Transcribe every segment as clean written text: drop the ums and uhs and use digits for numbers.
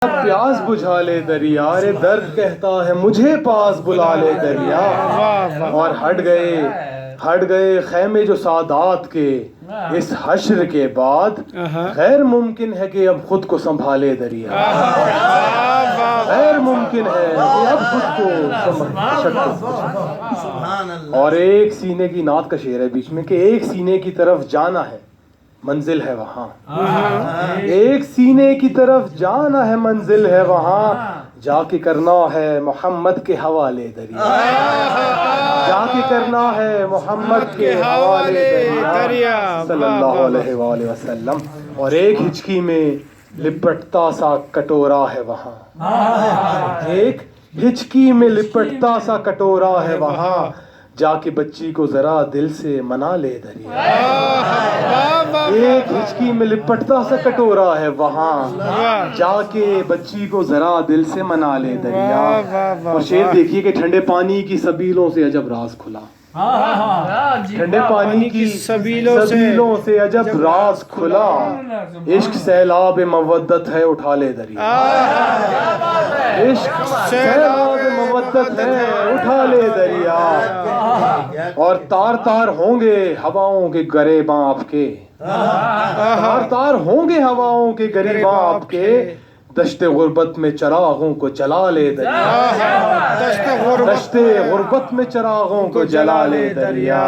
پیاس بجھا لے دریا، رے درد کہتا ہے مجھے پاس بلا لے دریا۔ اور ہٹ گئے خیمے جو سادات کے، اس حشر کے بعد غیر ممکن ہے کہ اب خود کو سنبھالے دریا۔ غیر ممکن ہے کہ اب خود کو اور ایک سینے کی نعت کا شعر ہے بیچ میں کہ ایک سینے کی طرف جانا ہے منزل ہے وہاں، ایک سینے کی طرف جانا ہے منزل ہے وہاں، جا کے کرنا ہے محمد کے حوالے دریا۔ جا کے کرنا ہے محمد کے حوالے دریا صلی اللہ علیہ وآلہ وسلم۔ اور ایک ہچکی میں لپٹتا سا کٹورا ہے وہاں، ایک ہچکی میں لپٹتا سا کٹورا ہے وہاں، جا کے بچی کو ذرا دل سے منا لے دریا۔ ایک ہچکی میں لپٹتا سا کٹورا ہے وہاں، جا کے بچی کو ذرا دل سے منا لے دریا۔ اور شعر دیکھیے کہ ٹھنڈے پانی کی سبیلوں سے عجب راز کھلا، ٹھنڈے پانی کی سبیلوں سے عجب راز کھلا، عشق سیلاب مودت ہے اٹھا لے دریا۔ عشق سیلاب مودت ہے اٹھا لے دریا۔ اور تار تار ہوں گے ہواؤں کے گریباں آپ کے، تار تار ہوں گے ہواؤں کے گریباں آپ کے، دشت غربت میں چراغوں کو جلا لے دریا۔ دشت غربت میں چراغوں کو جلا لے دریا۔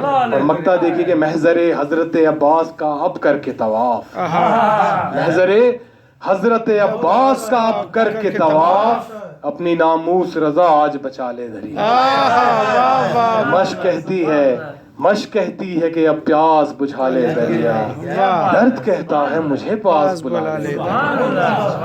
اور مقطع دیکھیے کہ محضر حضرت عباس کا اب کر کے طواف، محضر حضرت عباس کا اب کر کے طواف، اپنی ناموس رضا آج بچا لے دریا۔ مشق کہتی ہے کہ اب پیاس بجھا لے دریا، درد کہتا ہے مجھے پاس بلا لے دریا۔